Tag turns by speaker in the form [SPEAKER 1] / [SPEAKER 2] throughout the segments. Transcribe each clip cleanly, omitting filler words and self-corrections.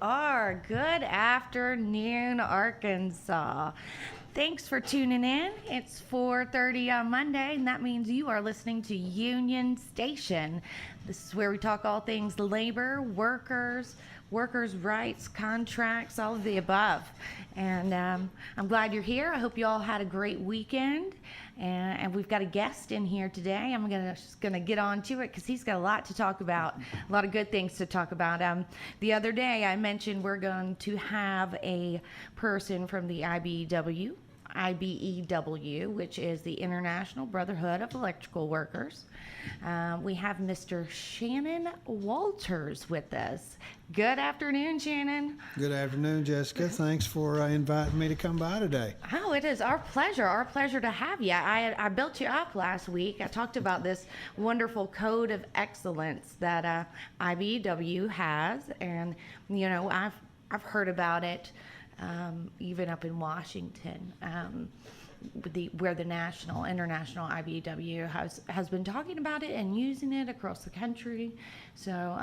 [SPEAKER 1] are. Good afternoon, Arkansas. Thanks for tuning in. It's 4:30 on Monday, and that means you are listening to Union Station. This is where we talk all things labor, workers rights, contracts, all of the above. And I'm glad you're here. I hope you all had a great weekend. And we've got a guest in here today. I'm just gonna get on to it because he's got a lot to talk about, a lot of good things to talk about. The other day I mentioned we're going to have a person from the IBEW, which is the International Brotherhood of Electrical Workers. We have Mr. Shannon Walters with us. Good afternoon, Shannon.
[SPEAKER 2] Good afternoon, Jessica. Thanks for inviting me to come by today.
[SPEAKER 1] Oh, it is our pleasure to have you. I built you up last week. I talked about this wonderful code of excellence that IBEW has, and I've heard about it. Even up in Washington, where the international IBEW has been talking about it and using it across the country. So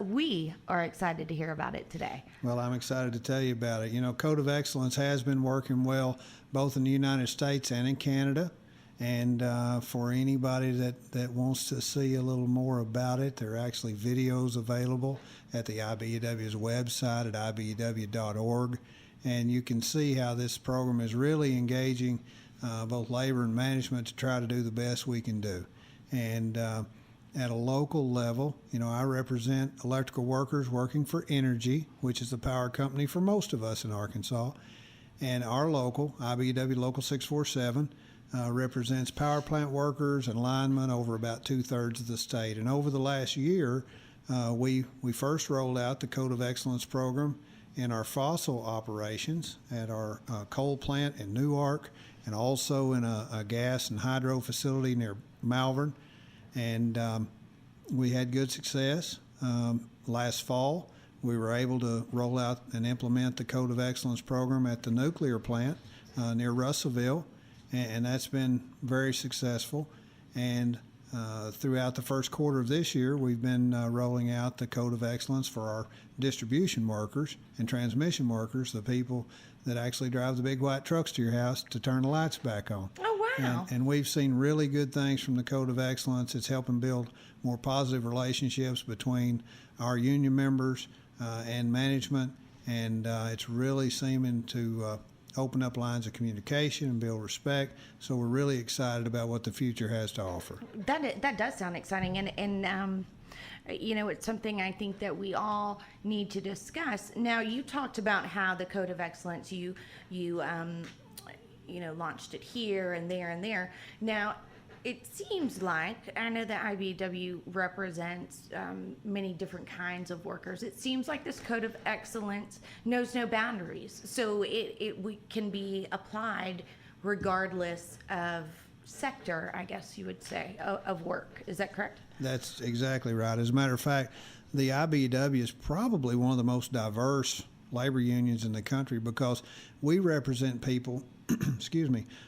[SPEAKER 1] we are excited to hear about it today.
[SPEAKER 2] Well, I'm excited to tell you about it. Code of Excellence has been working well both in the United States and in Canada. And for anybody that wants to see a little more about it, there are actually videos available at the IBEW's website at ibew.org. And you can see how this program is really engaging both labor and management to try to do the best we can do. And at a local level, I represent electrical workers working for Energy, which is the power company for most of us in Arkansas. And our local, IBEW Local 647, represents power plant workers and linemen over about 2/3 of the state. And over the last year, we first rolled out the Code of Excellence program in our fossil operations at our coal plant in Newark, and also in a gas and hydro facility near Malvern. And we had good success. Last fall, we were able to roll out and implement the Code of Excellence program at the nuclear plant near Russellville. And that's been very successful. And throughout the first quarter of this year, we've been rolling out the Code of Excellence for our distribution workers and transmission workers, the people that actually drive the big white trucks to your house to turn the lights back on.
[SPEAKER 1] Oh, wow.
[SPEAKER 2] And we've seen really good things from the Code of Excellence. It's helping build more positive relationships between our union members and management. And it's really seeming to open up lines of communication and build respect. So we're really excited about what the future has to offer.
[SPEAKER 1] That does sound exciting, and it's something I think that we all need to discuss. Now, you talked about how the Code of Excellence you launched it here and there and there. Now, it seems like, I know that IBEW represents many different kinds of workers. It seems like this Code of Excellence knows no boundaries. So we can be applied regardless of sector, I guess you would say, of work. Is that correct?
[SPEAKER 2] That's exactly right. As a matter of fact, the IBEW is probably one of the most diverse labor unions in the country because we represent people,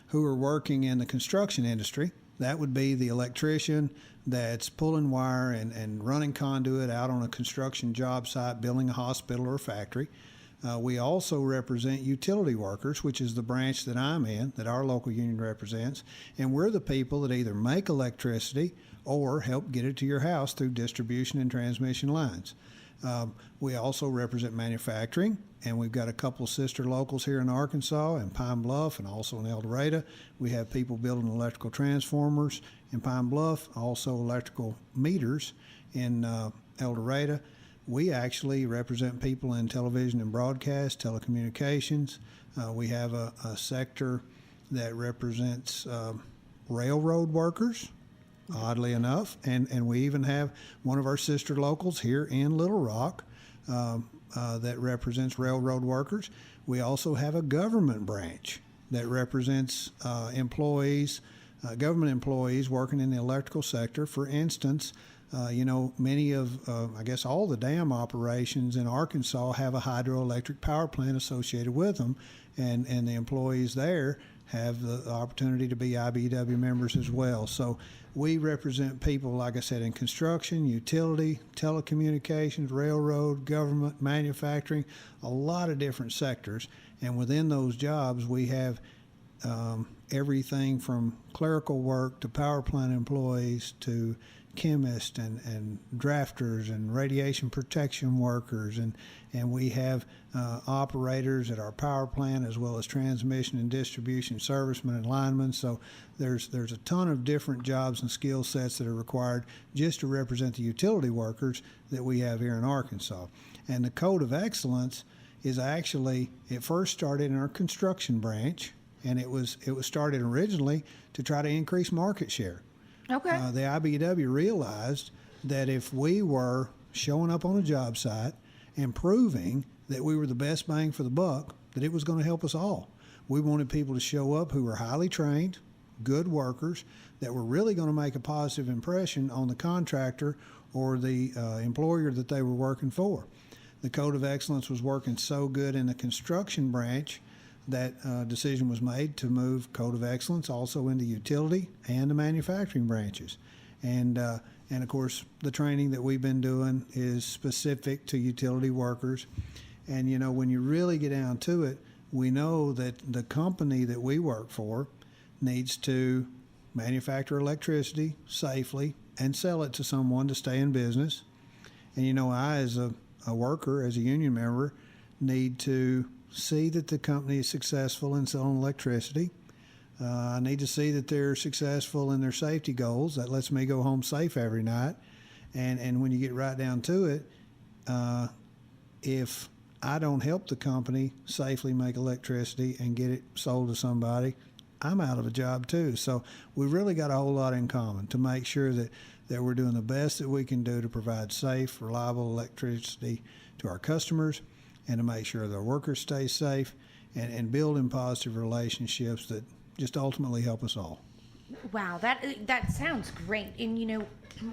[SPEAKER 2] who are working in the construction industry. That would be the electrician that's pulling wire and running conduit out on a construction job site, building a hospital or a factory. We also represent utility workers, which is the branch that I'm in, that our local union represents. And we're the people that either make electricity or help get it to your house through distribution and transmission lines. We also represent manufacturing, and we've got a couple of sister locals here in Arkansas, in Pine Bluff and also in El Dorado. We have people building electrical transformers in Pine Bluff, also electrical meters in El Dorado. We actually represent people in television and broadcast, telecommunications. We have a sector that represents railroad workers, oddly enough, and we even have one of our sister locals here in Little Rock that represents railroad workers. We also have a government branch that represents employees, government employees working in the electrical sector. For instance, many of, I guess all the dam operations in Arkansas have a hydroelectric power plant associated with them, and the employees there have the opportunity to be IBEW members as well. So we represent people, like I said, in construction, utility, telecommunications, railroad, government, manufacturing, a lot of different sectors. And within those jobs, we have everything from clerical work to power plant employees to chemists and drafters and radiation protection workers, and we have operators at our power plant, as well as transmission and distribution servicemen and linemen. So there's a ton of different jobs and skill sets that are required just to represent the utility workers that we have here in Arkansas. And the Code of Excellence is actually, it first started in our construction branch, and it was started originally to try to increase market share.
[SPEAKER 1] Okay.
[SPEAKER 2] The IBEW realized that if we were showing up on a job site and proving that we were the best bang for the buck, that it was going to help us all. We wanted people to show up who were highly trained, good workers, that were really going to make a positive impression on the contractor or the employer that they were working for. The Code of Excellence was working so good in the construction branch that decision was made to move Code of Excellence also into utility and the manufacturing branches. And of course, the training that we've been doing is specific to utility workers. And, you know, when you really get down to it, we know that the company that we work for needs to manufacture electricity safely and sell it to someone to stay in business. And, you know, I, as a worker, as a union member, need to see that the company is successful in selling electricity. I need to see that they're successful in their safety goals. That lets me go home safe every night. And when you get right down to it, if I don't help the company safely make electricity and get it sold to somebody, I'm out of a job too. So we really got a whole lot in common to make sure that we're doing the best that we can do to provide safe, reliable electricity to our customers, and to make sure their workers stay safe, and building positive relationships that just ultimately help us all.
[SPEAKER 1] Wow, that sounds great. And you know,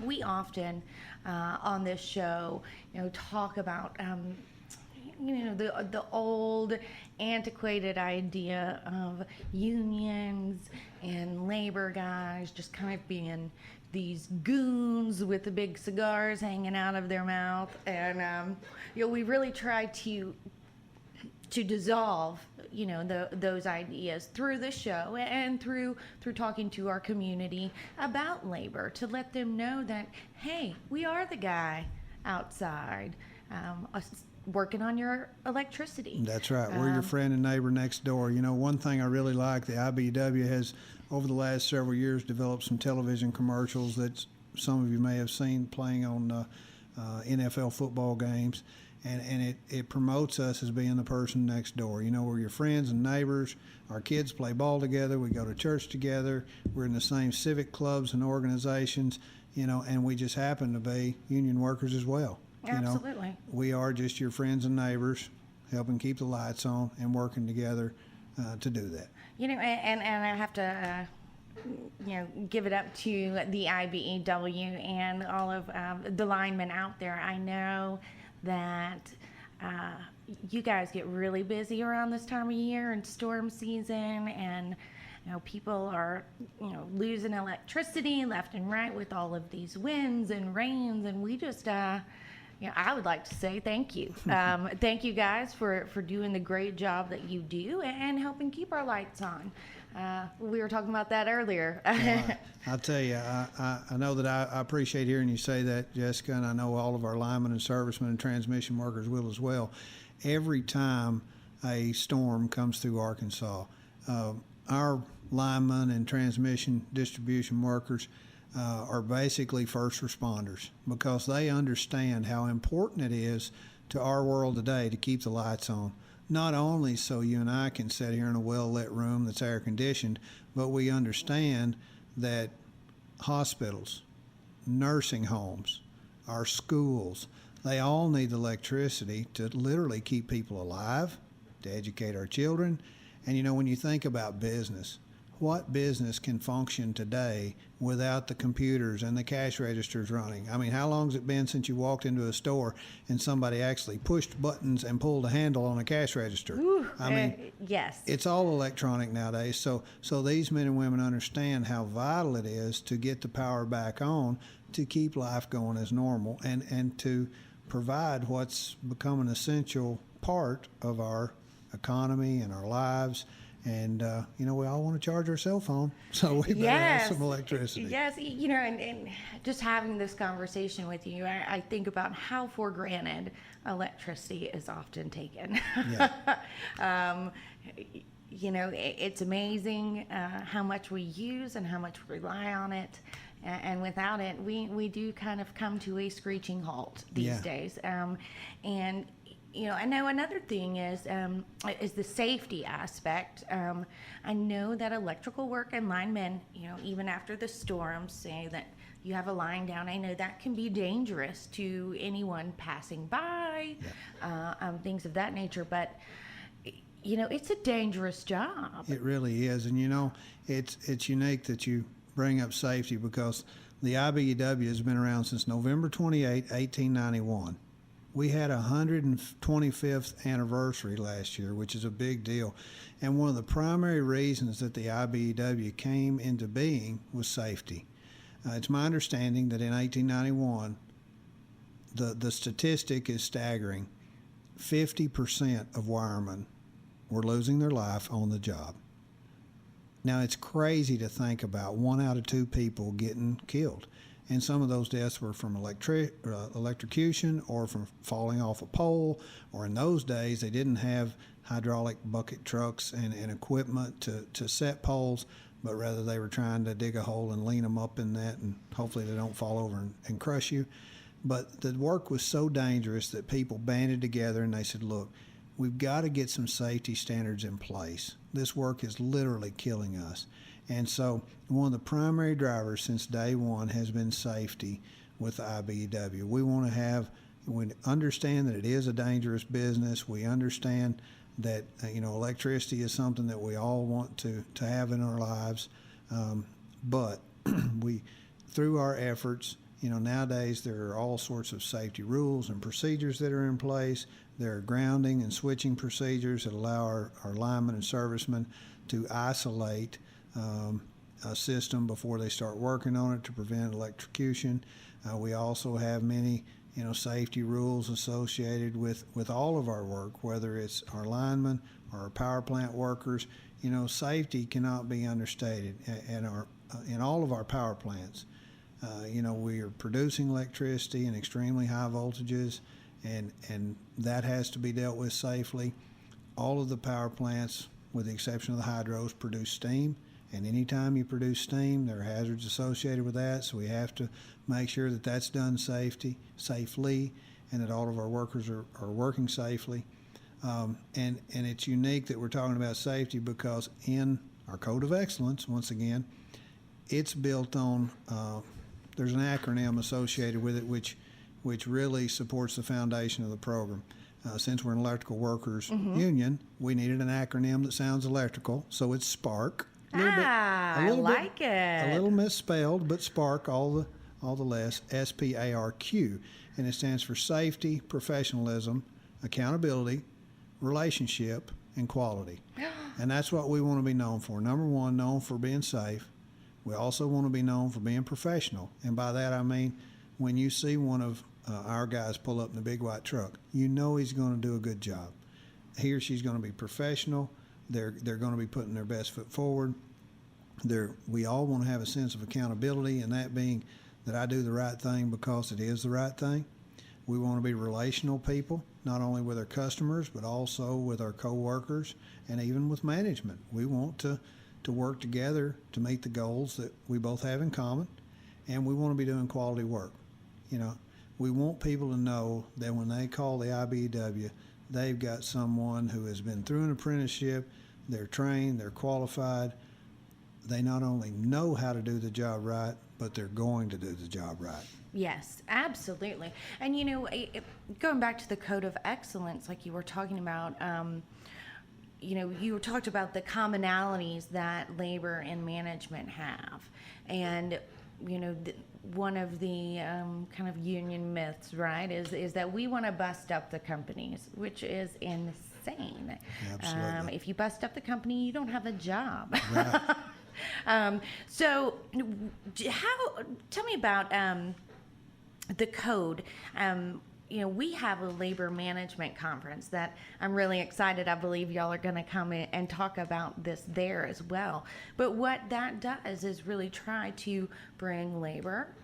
[SPEAKER 1] we often on this show, you know, talk about you know, the old antiquated idea of unions and labor guys just kind of being these goons with the big cigars hanging out of their mouth. And you know, we really try to dissolve, you know, those ideas through the show and through talking to our community about labor, to let them know that, hey, we are the guy outside working on your electricity.
[SPEAKER 2] That's right. We're your friend and neighbor next door. You know, one thing I really like, the IBEW has, over the last several years, developed some television commercials that some of you may have seen playing on NFL football games. And it promotes us as being the person next door. You know, we're your friends and neighbors. Our kids play ball together. We go to church together. We're in the same civic clubs and organizations, you know, and we just happen to be union workers as well.
[SPEAKER 1] Absolutely.
[SPEAKER 2] You know, we are just your friends and neighbors, helping keep the lights on and working together to do that.
[SPEAKER 1] You know, and I have to, you know, give it up to the IBEW and all of the linemen out there. I know that you guys get really busy around this time of year and storm season, and you know, people are, you know, losing electricity left and right with all of these winds and rains, and we just you know, I would like to say thank you. Thank you guys for doing the great job that you do and helping keep our lights on. We were talking about that earlier.
[SPEAKER 2] I'll tell you, I know that I appreciate hearing you say that, Jessica, and I know all of our linemen and servicemen and transmission workers will as well. Every time a storm comes through Arkansas, our linemen and transmission distribution workers are basically first responders, because they understand how important it is to our world today to keep the lights on. Not only so you and I can sit here in a well-lit room that's air-conditioned, but we understand that hospitals, nursing homes, our schools, they all need electricity to literally keep people alive, to educate our children. And, you know, when you think about business, what business can function today without the computers and the cash registers running? I mean, how long's it been since you walked into a store and somebody actually pushed buttons and pulled a handle on a cash register?
[SPEAKER 1] Ooh,
[SPEAKER 2] I mean,
[SPEAKER 1] yes.
[SPEAKER 2] it's all electronic nowadays. So these men and women understand how vital it is to get the power back on to keep life going as normal and to provide what's become an essential part of our economy and our lives. And, we all want to charge our cell phone, so we better have some electricity.
[SPEAKER 1] Yes, and just having this conversation with you, I think about how for granted electricity is often taken.
[SPEAKER 2] Yeah.
[SPEAKER 1] It's amazing how much we use and how much we rely on it. And without it, we do kind of come to a screeching halt these days. I know another thing is the safety aspect. I know that electrical work and linemen, even after the storms, say that you have a line down. I know that can be dangerous to anyone passing by, things of that nature. But it's a dangerous job.
[SPEAKER 2] It really is, and it's unique that you bring up safety because the IBEW has been around since November 28, 1891. We had a 125th anniversary last year, which is a big deal. And one of the primary reasons that the IBEW came into being was safety. It's my understanding that in 1891, the statistic is staggering. 50% of wiremen were losing their life on the job. Now, it's crazy to think about 1 out of 2 people getting killed. And some of those deaths were from electrocution or from falling off a pole, or in those days they didn't have hydraulic bucket trucks and equipment to set poles, but rather they were trying to dig a hole and lean them up in that, and hopefully they don't fall over and crush you. But the work was so dangerous that people banded together and they said, look, we've got to get some safety standards in place. This work is literally killing us. And so one of the primary drivers since day one has been safety with the IBEW. We understand that it is a dangerous business. We understand that, electricity is something that we all want to have in our lives. But through our efforts, nowadays there are all sorts of safety rules and procedures that are in place. There are grounding and switching procedures that allow our linemen and servicemen to isolate a system before they start working on it to prevent electrocution. We also have many, safety rules associated with all of our work, whether it's our linemen or our power plant workers. Safety cannot be understated in all of our power plants. We are producing electricity in extremely high voltages, and that has to be dealt with safely. All of the power plants, with the exception of the hydros, produce steam. And anytime you produce steam, there are hazards associated with that, so we have to make sure that that's done safely, and that all of our workers are working safely. And it's unique that we're talking about safety because in our Code of Excellence, once again, it's built on, there's an acronym associated with it which really supports the foundation of the program. Since we're an electrical workers union, we needed an acronym that sounds electrical, so it's SPARK.
[SPEAKER 1] I like it.
[SPEAKER 2] A little misspelled, but SPARK, all the less, SPARQ, and it stands for safety, professionalism, accountability, relationship, and quality. And that's what we want to be known for. Number one, known for being safe. We also want to be known for being professional, and by that I mean when you see one of our guys pull up in the big white truck, he's going to do a good job. He or she's going to be professional. They're going to be putting their best foot forward. We all want to have a sense of accountability, and that being that I do the right thing because it is the right thing. We want to be relational people, not only with our customers, but also with our coworkers and even with management. We want to work together to meet the goals that we both have in common, and we want to be doing quality work. We want people to know that when they call the IBEW, they've got someone who has been through an apprenticeship, they're trained, they're qualified. They not only know how to do the job right, but they're going to do the job right.
[SPEAKER 1] Yes, absolutely. And going back to the Code of Excellence, like you were talking about, you talked about the commonalities that labor and management have, and one of the kind of union myths, right, is that we want to bust up the companies, which is insane.
[SPEAKER 2] Absolutely.
[SPEAKER 1] If you bust up the company, you don't have a job.
[SPEAKER 2] Right.
[SPEAKER 1] So, tell me about the code. We have a labor management conference that I'm really excited. I believe y'all are going to come in and talk about this there as well. But what that does is really try to bring labor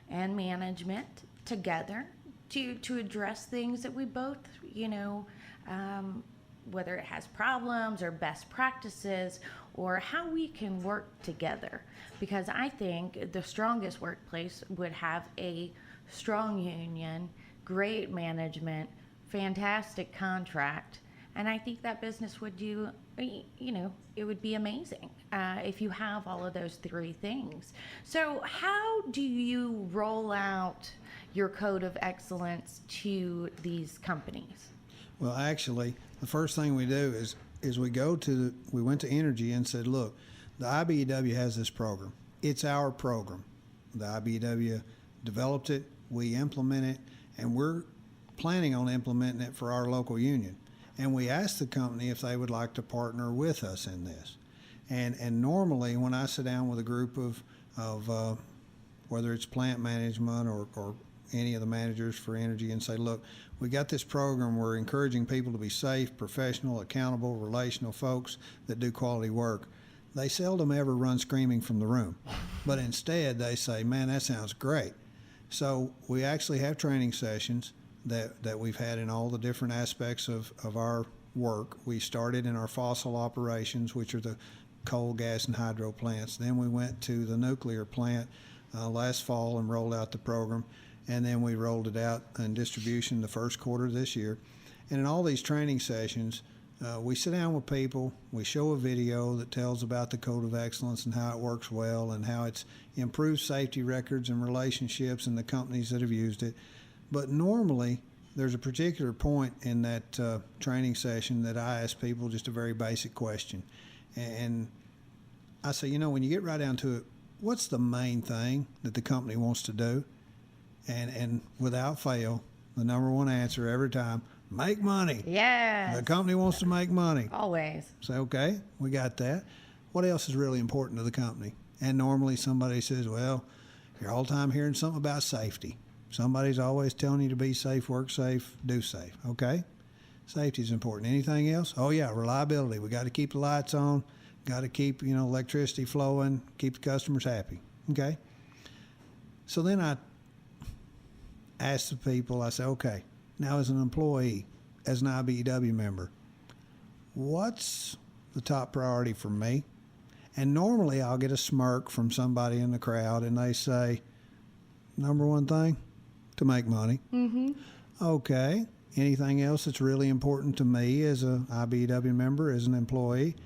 [SPEAKER 1] and management together to address things that we both, whether it has problems or best practices or how we can work together. Because I think the strongest workplace would have a strong union, great management, fantastic contract, and I think that business would do, it would be amazing if you have all of those three things. So how do you roll out your code of excellence to these companies?
[SPEAKER 2] Well, actually, the first thing we do is we went to Energy and said, look, the IBEW has this program. It's our program. The IBEW developed it, we implement it, and we're planning on implementing it for our local union. And we asked the company if they would like to partner with us in this. And normally when I sit down with a group of whether it's plant management or any of the managers for Energy and say, look, we got this program, we're encouraging people to be safe, professional, accountable, relational folks that do quality work. They seldom ever run screaming from the room. But instead they say, man, that sounds great. So we actually have training sessions that we've had in all the different aspects of our work. We started in our fossil operations, which are the coal, gas, and hydro plants. Then we went to the nuclear plant last fall and rolled out the program. And then we rolled it out in distribution the first quarter of this year. And in all these training sessions, we sit down with people, we show a video that tells about the Code of Excellence and how it works well and how it's improved safety records and relationships in the companies that have used it. But normally, there's a particular point in that training session that I ask people just a very basic question. And I say, when you get right down to it, what's the main thing that the company wants to do? And without fail, the number one answer every time, make money.
[SPEAKER 1] Yes.
[SPEAKER 2] The company wants to make money.
[SPEAKER 1] Always.
[SPEAKER 2] Say, okay, we got that. What else is really important to the company? And normally somebody says, well, you're all the time hearing something about safety. Somebody's always telling you to be safe, work safe, do safe. Okay? Safety is important. Anything else? Oh, yeah, reliability. We got to keep the lights on. Got to keep, electricity flowing, keep the customers happy. Okay? So then I ask the people, I say, okay, now as an employee, as an IBEW member, what's the top priority for me? And normally I'll get a smirk from somebody in the crowd and they say, number one thing, to make money.
[SPEAKER 1] Mm-hmm.
[SPEAKER 2] Okay. Anything else that's really important to me as a IBEW member, as an employee?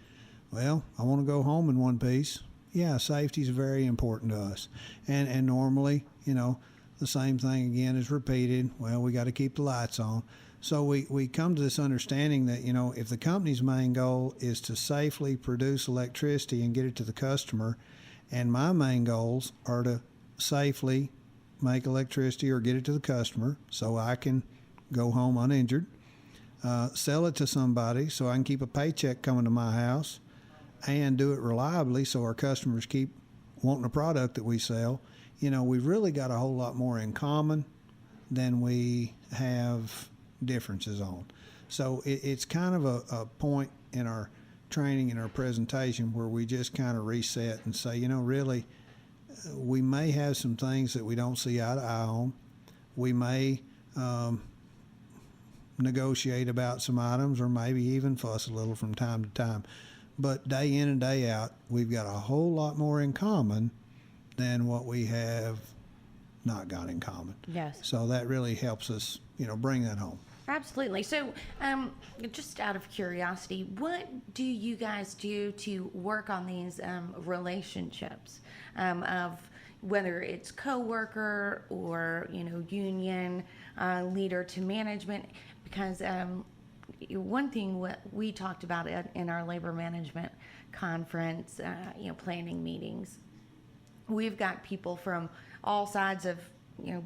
[SPEAKER 2] Well, I want to go home in one piece. Yeah, safety is very important to us. And normally, the same thing again is repeated. Well, we got to keep the lights on. So we come to this understanding that, if the company's main goal is to safely produce electricity and get it to the customer, and my main goals are to safely make electricity or get it to the customer so I can go home uninjured, sell it to somebody so I can keep a paycheck coming to my house, and do it reliably so our customers keep wanting a product that we sell, we've really got a whole lot more in common than we have differences on. So it's kind of a point in our training and our presentation where we just kind of reset and say, really, we may have some things that we don't see eye to eye on. We may negotiate about some items or maybe even fuss a little from time to time. But day in and day out, we've got a whole lot more in common than what we have not got in common.
[SPEAKER 1] Yes.
[SPEAKER 2] So that really helps us, bring that home.
[SPEAKER 1] Absolutely. So, just out of curiosity, what do you guys do to work on these relationships of whether it's coworker or union leader to management? Because one thing what we talked about in our labor management conference, planning meetings, we've got people from all sides of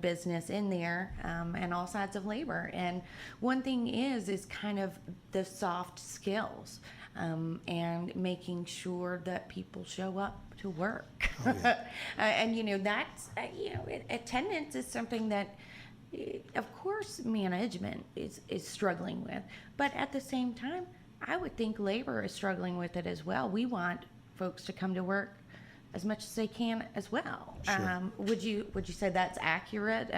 [SPEAKER 1] business in there, and all sides of labor. And one thing is kind of the soft skills, and making sure that people show up to work.
[SPEAKER 2] Oh, yeah.
[SPEAKER 1] And that's attendance is something that, of course, management is struggling with, but at the same time, I would think labor is struggling with it as well. We want folks to come to work as much as they can as well.
[SPEAKER 2] Sure.
[SPEAKER 1] Would you say that's accurate?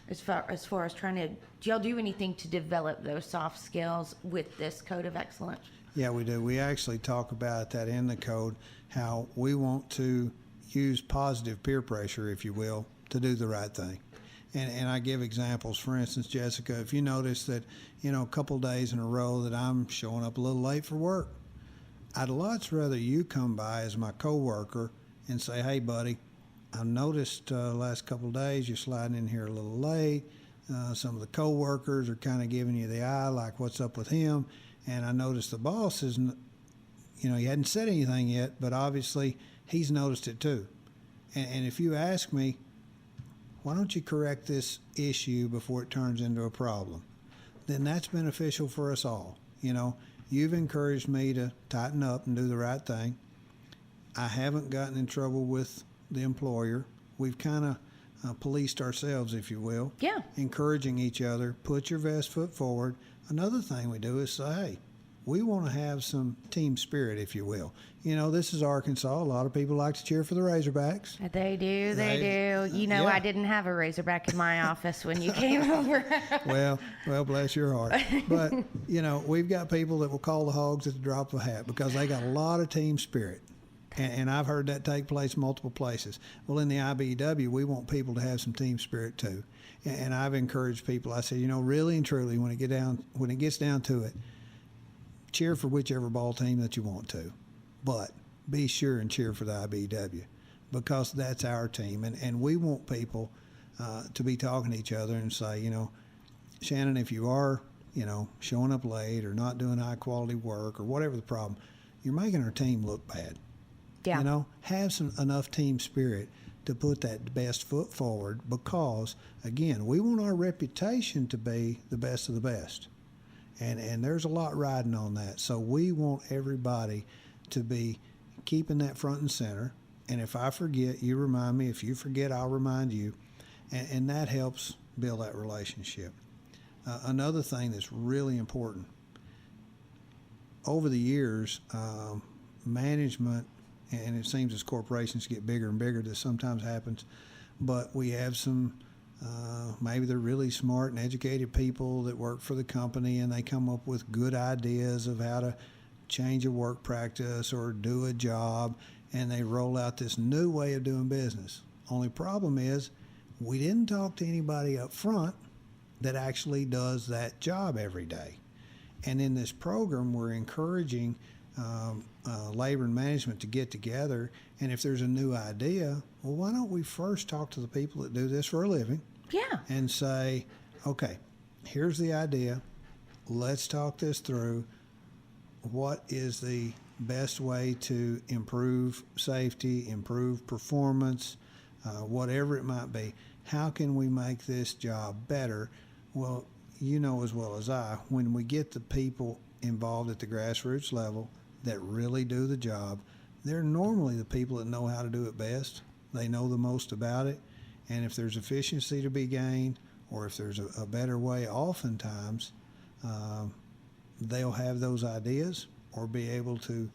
[SPEAKER 1] As far as trying to, do y'all do anything to develop those soft skills with this code of excellence?
[SPEAKER 2] Yeah, we do. We actually talk about that in the code, how we want to use positive peer pressure, if you will, to do the right thing. And I give examples. For instance, Jessica, if you notice that, a couple days in a row that I'm showing up a little late for work, I'd lots rather you come by as my coworker and say, hey, buddy, I noticed last couple of days you're sliding in here a little late. Some of the coworkers are kind of giving you the eye, like what's up with him. And I noticed the boss isn't, he hadn't said anything yet, but obviously he's noticed it too. And if you ask me, why don't you correct this issue before it turns into a problem? Then that's beneficial for us all. You've encouraged me to tighten up and do the right thing. I haven't gotten in trouble with the employer. We've kind of policed ourselves, if you will.
[SPEAKER 1] Yeah.
[SPEAKER 2] Encouraging each other, put your best foot forward. Another thing we do is say, hey, we want to have some team spirit, if you will. This is Arkansas. A lot of people like to cheer for the Razorbacks.
[SPEAKER 1] They do.
[SPEAKER 2] Yeah.
[SPEAKER 1] I didn't have a Razorback in my office when you came over.
[SPEAKER 2] Well, bless your heart. But, we've got people that will call the Hogs at the drop of a hat because they got a lot of team spirit. And I've heard that take place multiple places. Well, in the IBEW, we want people to have some team spirit too. And I've encouraged people. I said, really and truly, when it gets down to it, cheer for whichever ball team that you want to, but be sure and cheer for the IBEW because that's our team. And we want people to be talking to each other and say, Shannon, if you are, showing up late or not doing high quality work or whatever the problem, you're making our team look bad.
[SPEAKER 1] Yeah.
[SPEAKER 2] Have enough team spirit to put that best foot forward because, again, we want our reputation to be the best of the best. And there's a lot riding on that. So we want everybody to be keeping that front and center. And if I forget, you remind me. If you forget, I'll remind you. And that helps build that relationship. Another thing that's really important, over the years, management, and it seems as corporations get bigger and bigger, this sometimes happens, but we have some, maybe they're really smart and educated people that work for the company and they come up with good ideas of how to change a work practice or do a job, and they roll out this new way of doing business. Only problem is we didn't talk to anybody up front that actually does that job every day. And in this program, we're encouraging labor and management to get together, and if there's a new idea, well, why don't we first talk to the people that do this for a living?
[SPEAKER 1] Yeah.
[SPEAKER 2] And say, okay, here's the idea. Let's talk this through. What is the best way to improve safety, improve performance, whatever it might be? How can we make this job better? Well, you know as well as I, when we get the people involved at the grassroots level that really do the job, they're normally the people that know how to do it best. They know the most about it. And if there's efficiency to be gained, or if there's a better way, oftentimes they'll have those ideas or be able to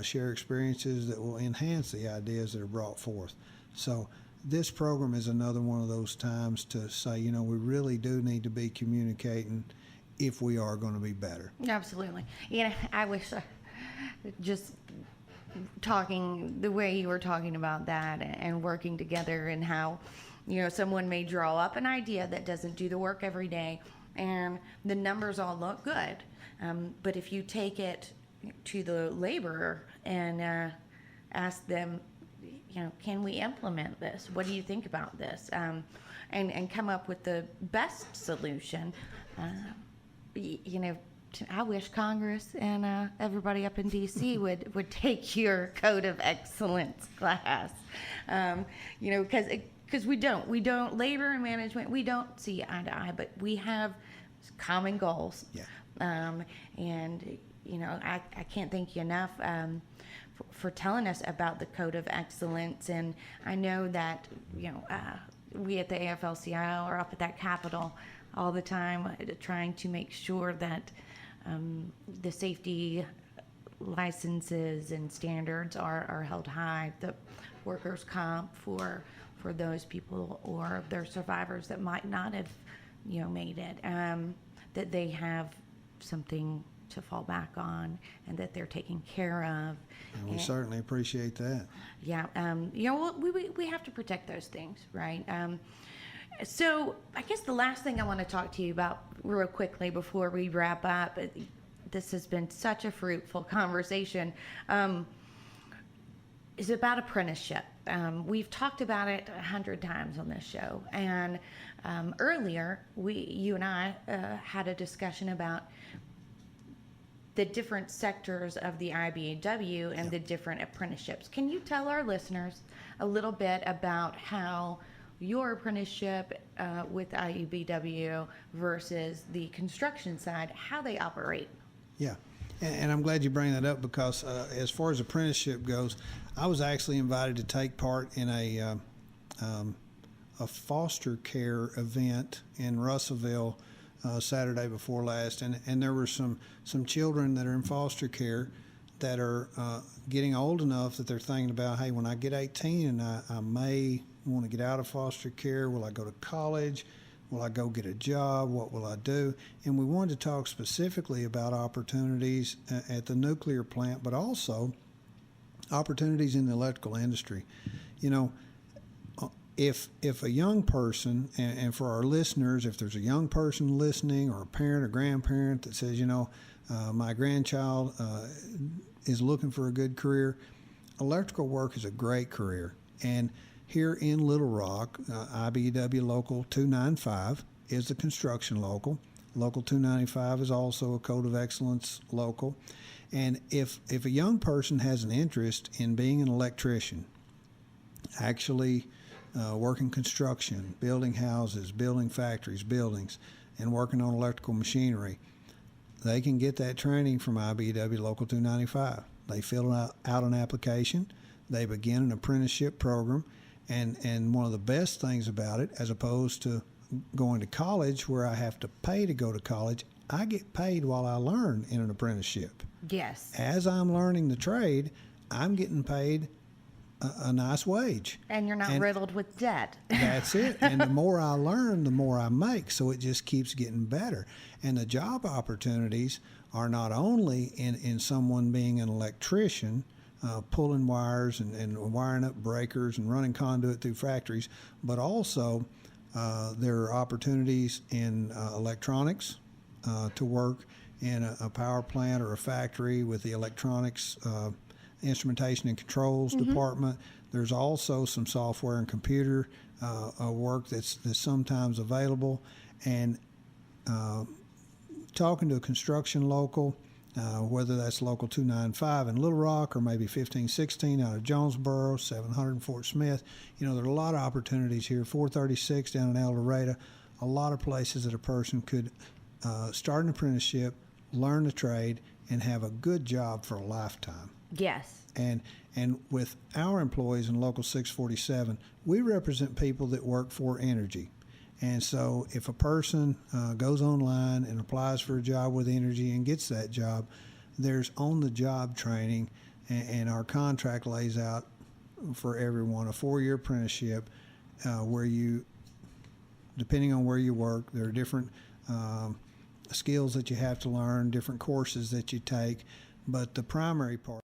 [SPEAKER 2] share experiences that will enhance the ideas that are brought forth. So this program is another one of those times to say, we really do need to be communicating if we are going to be better.
[SPEAKER 1] Absolutely. I wish just talking the way you were talking about that and working together, and how, someone may draw up an idea that doesn't do the work every day and the numbers all look good. But if you take it to the laborer and ask them, can we implement this? What do you think about this? And come up with the best solution. I wish Congress and everybody up in D.C. would take your Code of Excellence class. Because we don't labor and management, we don't see eye to eye, but we have common goals.
[SPEAKER 2] Yeah.
[SPEAKER 1] And I can't thank you enough for telling us about the Code of Excellence. And I know that we at the AFL-CIO are up at that Capitol all the time, trying to make sure that the safety licenses and standards are held high. The workers' comp for those people or their survivors that might not have made it, that they have something to fall back on and that they're taken care of.
[SPEAKER 2] And we certainly appreciate that.
[SPEAKER 1] Yeah. We have to protect those things, right? So I guess the last thing I want to talk to you about real quickly before we wrap up, this has been such a fruitful conversation, is about apprenticeship. We've talked about it 100 times on this show. And earlier, you and I had a discussion about the different sectors of the IBEW and the different apprenticeships. Can you tell our listeners a little bit about how your apprenticeship with IBEW versus the construction side, how they operate?
[SPEAKER 2] Yeah, and I'm glad you bring that up because as far as apprenticeship goes, I was actually invited to take part in a foster care event in Russellville Saturday before last, and there were some children that are in foster care that are getting old enough that they're thinking about, hey, when I get 18 and I may want to get out of foster care, will I go to college? Will I go get a job? What will I do? And we wanted to talk specifically about opportunities at the nuclear plant, but also opportunities in the electrical industry. If a young person, and for our listeners, if there's a young person listening or a parent or grandparent that says, my grandchild is looking for a good career, electrical work is a great career. And here in Little Rock, IBEW Local 295 is the construction local. Local 295 is also a Code of Excellence local. And if a young person has an interest in being an electrician, actually working construction, building houses, building factories, buildings, and working on electrical machinery, they can get that training from IBEW Local 295. They fill out an application, they begin an apprenticeship program, and one of the best things about it, as opposed to going to college where I have to pay to go to college, I get paid while I learn in an apprenticeship.
[SPEAKER 1] Yes.
[SPEAKER 2] As I'm learning the trade, I'm getting paid a nice wage.
[SPEAKER 1] And you're not riddled with debt.
[SPEAKER 2] That's it. And the more I learn, the more I make. So it just keeps getting better. And the job opportunities are not only in someone being an electrician, pulling wires and wiring up breakers and running conduit through factories, but also there are opportunities in electronics to work in a power plant or a factory with the electronics instrumentation and controls department. There's also some software and computer work that's sometimes available. And talking to a construction local, whether that's Local 295 in Little Rock or maybe 1516 out of Jonesboro, 700 in Fort Smith, there are a lot of opportunities here. 436 down in El Dorado, a lot of places that a person could start an apprenticeship, learn the trade, and have a good job for a lifetime.
[SPEAKER 1] Yes.
[SPEAKER 2] And with our employees in Local 647, we represent people that work for energy. And so if a person goes online and applies for a job with energy and gets that job, there's on-the-job training, and our contract lays out for everyone a 4-year apprenticeship where you, depending on where you work, there are different skills that you have to learn, different courses that you take, but the primary part